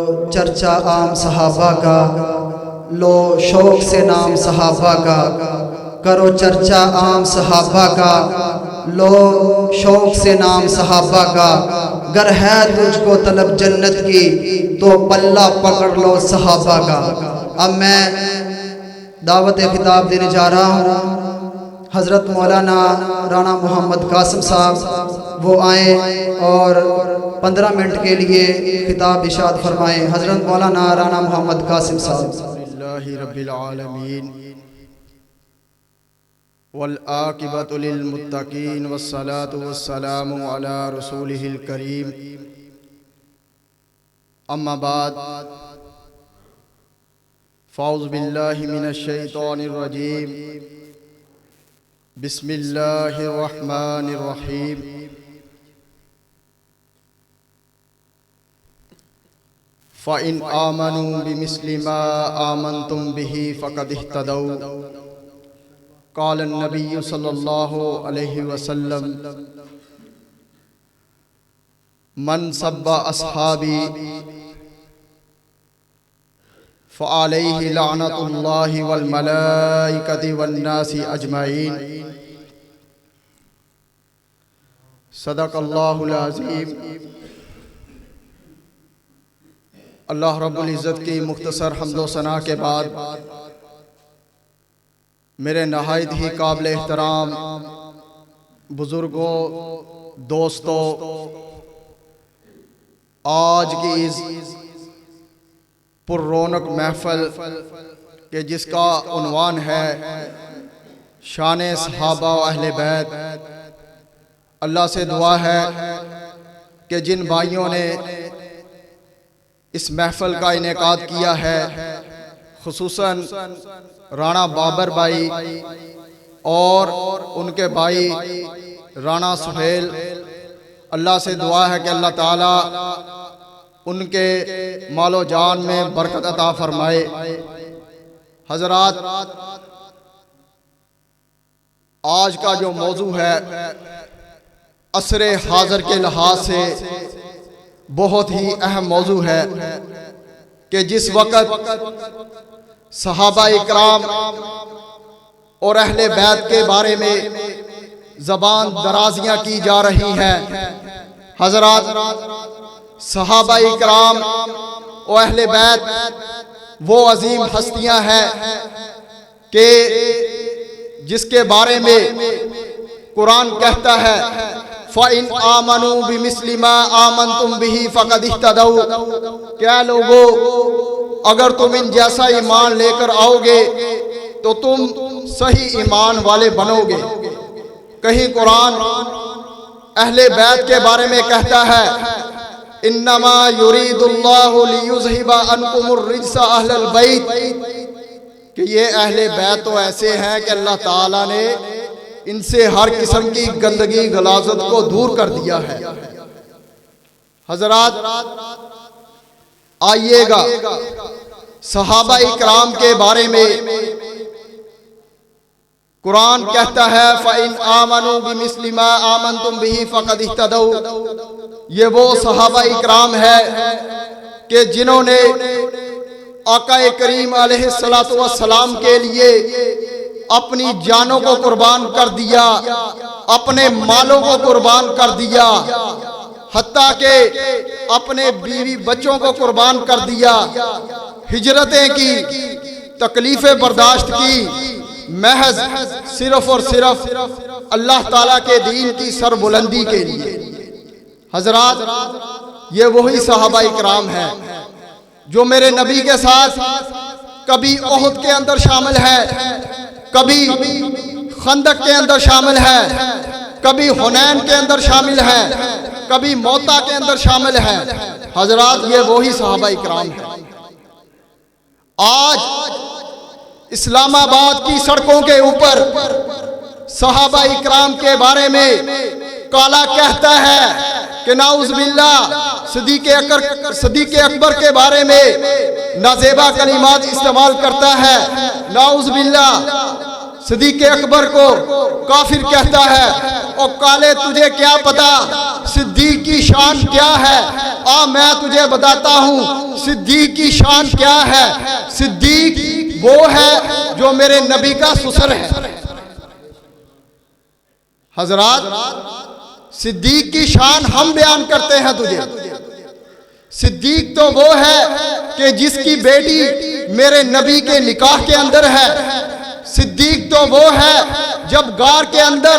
चर्चा आम सहाबा का, लो शौक से नाम सहाबा का। करो चर्चा आम सहाबा का, लो शौक से नाम सहाबा का। गर है तुझको तलब जन्नत की, तो पल्ला पकड़ लो सहाबा का। अब मैं दावत खिताब देने जा रहा हूँ। हज़रत मौलाना राना मोहम्मद कासिम साहब वो आए और 15 मिनट के लिए खिताब इरशाद फरमाएँ। हज़रत मौलाना राना मोहम्मद कासिम साहब। रब्बिल आलमीन वल आक़िबतु लिल मुत्तक़ीन वस्सलातु वस्सलामु अला रसूलिहिल करीम। अम्मा बाद, फ़ाऊज़ु बिल्लाहि मिनश शैतानिर रजीम। बिस्मिल्लाहिर रहमानिर रहीम। फ़इन आमनू बिमिस्लि मा आमनतुम बिही फ़क़द इह्तदौ। क़ाल नबी सल्लल्लाहु अलैहि वसल्लम मन सब्बा अस्हाबी फ़अलैहि लअनतुल्लाहि वल मलाइकति वन नासि अजमईन। सदक़ल्लाहुल अज़ीम। अल्लाह रब्बुल इज़्ज़त की मुख्तसर हम्दो सना के बाद मेरे नहायत ही काबिल एहतराम बुज़ुर्गों, दोस्तों, आज की इस पुर्रौनक महफ़िल के जिसका उन्वान है शान सहाबा व अहले बैत, अल्लाह से दुआ है कि जिन भाइयों ने इस महफ़िल का इनेकाद किया है, खुसूसन राणा बाबर भाई और उनके भाई राणा सुहेल, अल्लाह से दुआ है कि अल्लाह ताला उनके मालो जान में बरकत अता फरमाए। हज़रात, आज का जो मौजू है असरे हाज़र के लिहाज से बहुत ही अहम मौजू है कि जिस वक़्त सहाबा इकराम और अहले बैत के बारे में ज़बान दराजियाँ की जा रही हैं। हज़रात, सहाबा इकराम और अहले बैत वो अजीम हस्तियाँ हैं कि जिसके बारे में कुरान कहता है फ़इन आमनू बिमिस्लि मा आमनतुम बिही फ़क़द इह्तदौ। क्या लोगो, अगर तुम इन जैसा ईमान लेकर आओगे तो तुम सही ईमान वाले बनोगे। कहीं कुरान अहले बैत के बारे में कहता है इन्नमा युरीदुल्लाहु लियुज़हिबा अन्कुमुर रिज्सा अहलल बैत, कि ये अहले बैत तो ऐसे हैं कि अल्लाह ताला ने इनसे हर किस्म की गंदगी गलाजत को दूर कर दिया है। हज़रात, आइएगा सहाबा इकराम के बारे में कुरान कहता है फ़इन आमनू बिमिस्लि मा आमनतुम बिही फ़क़द इह्तदौ। ये वो सहाबा इकराम है कि जिन्होंने आका करीम अलैहिस्सलातु वस्सलाम के लिए अपनी जानों को कुर्बान कर दिया, अपने मालों को कुर्बान कर दिया, हत्ता के अपने बीवी बच्चों को कुर्बान कर दिया, हिजरतें की, तकलीफें बर्दाश्त की, महज सिर्फ और सिर्फ अल्लाह ताला के दीन की सरबुलंदी के लिए। हजरात, ये वही सहाबा इकराम है जो मेरे नबी के साथ कभी ओहद के अंदर शामिल है, कभी खंदक के अंदर शामिल है, कभी हुनैन के अंदर शामिल है, कभी मौता के अंदर शामिल है। हजरात, ये वही सहाबा इकराम है। आज इस्लामाबाद की सड़कों के ऊपर सहाबा इकराम के बारे में काला कहता है कि नाउज़ बिल्लाह सिद्दीक़ अकबर के बारे में नाज़ेबा कलिमात इस्तेमाल करता है, नाउज़ बिल्लाह सिद्दीक़ अकबर को काफिर कहता है। और काले, तुझे क्या पता सिद्दीक़ की की शान क्या है? मैं तुझे बताता हूँ सिद्दीक की शान क्या है। सिद्दीक वो है जो मेरे नबी का ससुर है। हजरात, सिद्दीक की शान हम बयान करते हैं तुझे। सिद्दीक तो वो है कि जिसकी बेटी मेरे नबी के निकाह के अंदर है। सिद्दीक तो वो है जब गार के अंदर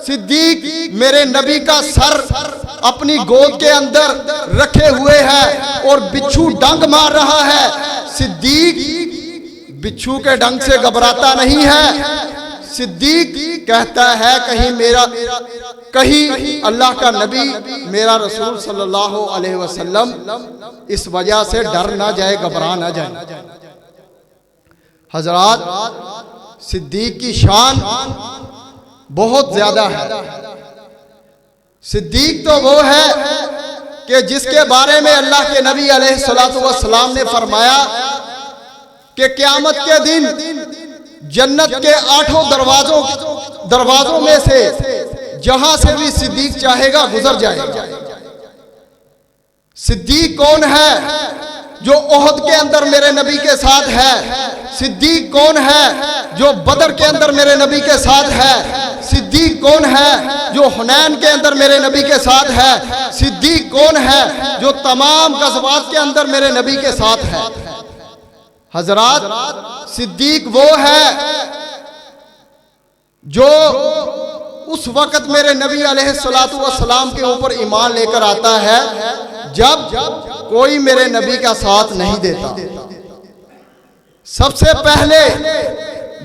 सिद्दीक मेरे नबी का सर अपनी गोद के अंदर रखे हुए है और बिच्छू डंक मार रहा है। सिद्दीक बिच्छू के डंक से घबराता नहीं है। सिद्दीक कहता है कहीं अल्लाह का नबी मेरा रसूल सल्लल्लाहु अलैहि वसल्लम इस वजह से डर ना जाए, घबरा ना जाए। हजरात, सिद्दीक की शान बहुत ज्यादा है। सिद्दीक तो वो है कि जिसके बारे में अल्लाह के नबी अलैहिस्सलातु वस्सलाम ने फरमाया कि क़यामत के दिन जन्नत के 8 दरवाजों में से जहां से भी सिद्दीक चाहेगा गुजर जाएगा। सिद्दीक कौन है? जो ओहद के अंदर मेरे नबी के साथ है। सिद्दीक कौन है? जो बदर के अंदर मेरे नबी के साथ है। सिद्दीक कौन है? जो हुनैन के अंदर मेरे नबी के साथ है। सिद्दीक कौन है? जो तमाम गज़वात के अंदर मेरे नबी के साथ है। हजरात, सिद्दीक वो है जो उस वक्त मेरे नबी अलैहिस्सलातु वस्सलाम के ऊपर ईमान लेकर आता है जब कोई मेरे नबी का साथ नहीं देता। सबसे पहले,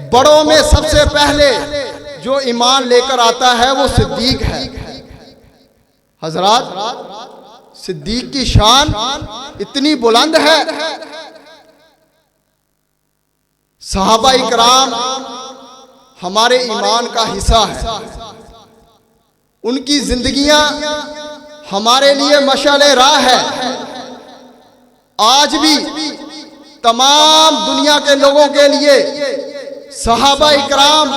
बड़ों में सबसे पहले जो ईमान लेकर आता है वो सिद्दीक है। हजरात, सिद्दीक की शान इतनी बुलंद है। सहाबा इकराम हमारे ईमान का हिस्सा है। उनकी जिंदगियां हमारे लिए मशाले राह है। आज भी तमाम दुनिया के लोगों के लिए सहाबा इकराम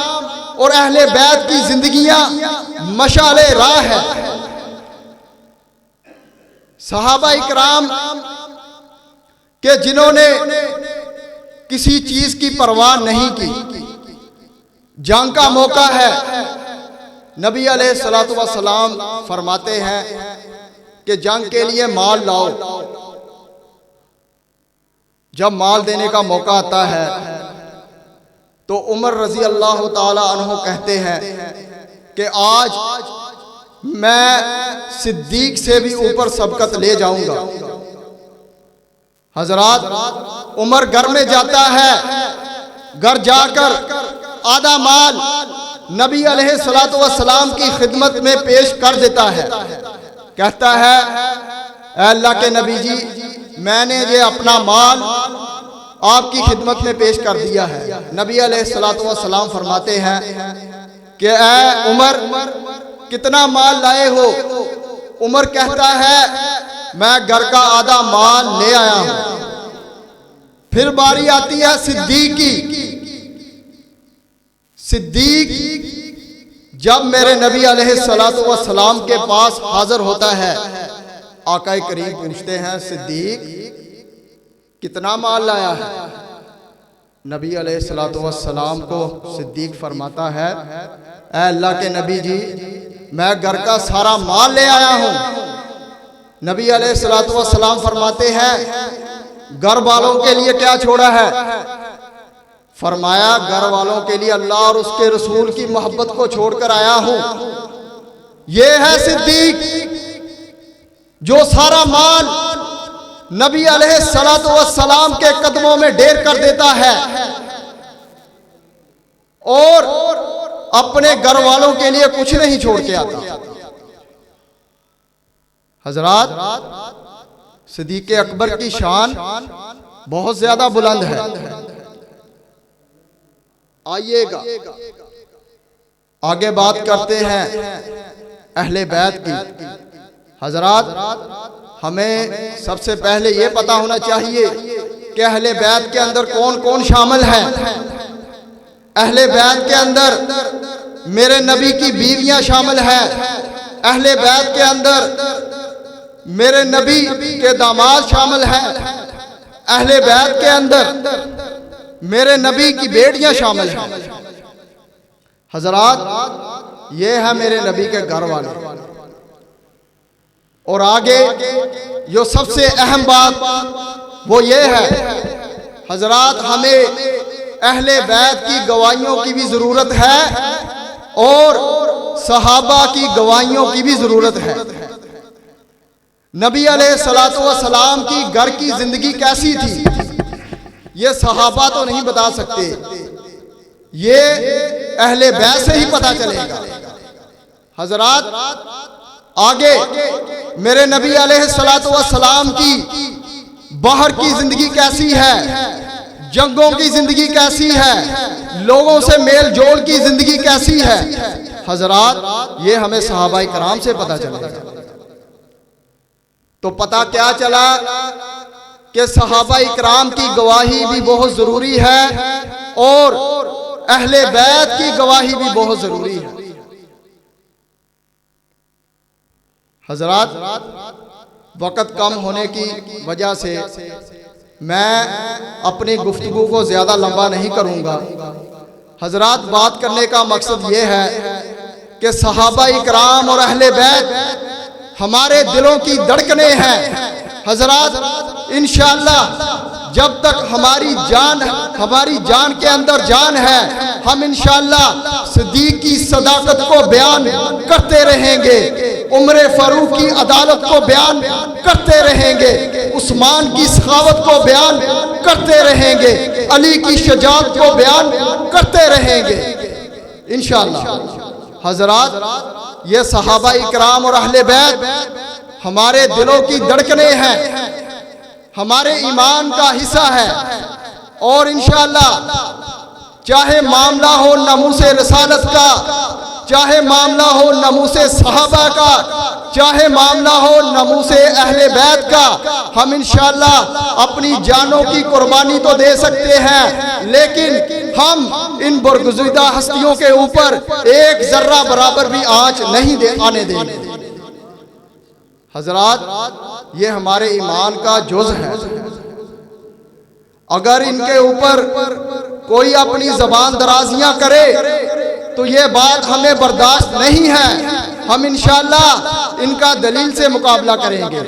और अहले बैत की जिंदगियां मशाले राह है। सहाबा इकराम के जिन्होंने किसी चीज की परवाह नहीं की। जंग का मौका है, नबी अलैहिस्सलातु वस्सलाम फरमाते हैं कि जंग के लिए माल लाओ। जब माल देने का मौका आता है तो उमर रजी अल्लाह ताला अन्हु कहते हैं कि आज मैं सिद्दीक से भी ऊपर सबकत ले जाऊंगा। हजरात, उमर घर में जाता है। घर जाकर आधा माल नबी अलैहिस्सलातु वस्सलाम की खिदमत में पेश कर देता है। कहता है, अल्लाह के नबी जी, मैंने ये अपना माल आपकी खिदमत में पेश कर दिया है। नबी अलैहिस्सलातु वस्सलाम फरमाते हैं कि ऐ उमर, कितना माल लाए हो? उमर कहता है, मैं घर का आधा माल ले आया हूं। फिर बारी आती है सिद्दीक की। सिद्दीक जब मेरे नबी अलैहिस्सलातु वस्सलाम के पास हाजिर होता है, आका करीम पूछते हैं, सिद्दीक कितना माल लाया है? नबी अलैहिस्सलातु वस्सलाम को सिद्दीक फरमाता है, ऐ अल्लाह के नबी जी, मैं घर का सारा माल ले आया हूं। नबी अलैहिस्सलातु वस्सलाम फरमाते हैं, घर वालों के लिए क्या छोड़ा है? फरमाया, घर वालों के लिए अल्लाह और उसके रसूल की मोहब्बत को छोड़कर आया हूं। यह है सिद्दीक जो सारा माल नबी अलैहिस्सलातु वस्सलाम के कदमों में ढेर कर देता है और अपने घर वालों के लिए कुछ नहीं छोड़ के आता। हजरात, सिद्दीक़ अकबर की शान बहुत ज्यादा बुलंद है। आइएगा आगे बात करते हैं अहले बैत की। हजरात, हमें सबसे पहले ये पता होना चाहिए कि अहले बैत के अंदर कौन कौन शामिल है। अहले बैत के अंदर मेरे नबी की बीवियां शामिल है। अहले बैत के अंदर मेरे नबी के दामाद शामिल हैं, अहले बैत के अंदर मेरे नबी की बेटियां शामिल हैं। हजरात, ये है मेरे नबी के घर वाले। और आगे जो सबसे अहम बात वो ये है, हजरात, हमें अहले बैत की गवाहियों की भी जरूरत है और सहाबा की गवाहियों की भी जरूरत है। नबी अलैहिस्सलातु वस्सलाम की घर की जिंदगी कैसी थी ये सहाबा तो नहीं बता सकते, ये अहले बैत से ही पता चलेगा। हजरात, आगे मेरे नबी अलैहिस्सलातु वस्सलाम की बाहर की जिंदगी कैसी है, जंगों की जिंदगी कैसी है, लोगों से मेल जोल की जिंदगी कैसी है। हजरात, ये हमें सहाबाए कराम से पता चलेगा। तो पता क्या चला कि सहाबाए कराम की गवाही भी बहुत जरूरी है और अहले बैत की गवाही भी बहुत जरूरी है। हजरात, वक़्त कम होने की वजह से मैं अपनी गुफ्तगू को ज़्यादा लंबा नहीं करूँगा। हजरात, बात करने का मकसद ये है कि सहाबाए कराम और अहले बैत हमारे दिलों की धड़कनें हैं। हजरात, इंशाअल्लाह जब तक हमारी जान के अंदर जान है, हम इंशाअल्लाह सिद्दीक की सदाकत को बयान करते रहेंगे, उमर फारूक की अदालत को बयान करते रहेंगे, उस्मान की सखावत को बयान करते रहेंगे, अली की शजाअत को बयान करते रहेंगे इंशाअल्लाह। हजरात, ये सहाबा इकराम और अहले बैत हमारे दिलों की धड़कनें हैं, हमारे ईमान का हिस्सा है और इंशाअल्लाह चाहे मामला हो नमूसे रसालत का, चाहे मामला हो नमूसे सहाबा का, चाहे मामला हो नमूसे अहले बैत का, हम इंशाअल्लाह अपनी जानों की कुर्बानी तो दे सकते हैं, लेकिन हम इन बरगुज़ीदा हस्तियों के ऊपर एक जर्रा बराबर भी आंच नहीं आने देंगे। हजरात, ये हमारे ईमान का जुज़ है। अगर इनके ऊपर कोई अपनी जबान दराजियां करे तो ये बात हमें बर्दाश्त नहीं है। हम इंशाअल्लाह इनका दलील से मुकाबला करेंगे।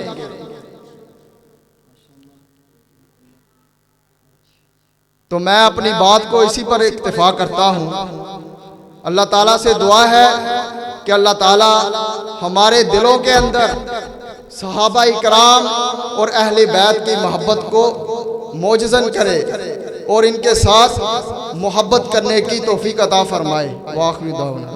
तो मैं अपनी बात को इसी पर इक्तिफा करता हूँ। अल्लाह ताला से दुआ है कि अल्लाह ताला हमारे दिलों के अंदर सहाबा इकराम और अहले बैत की मोहब्बत को मोजज़न करे और इनके साथ मोहब्बत करने की तौफीक अता फरमाए। वाखिर दावना।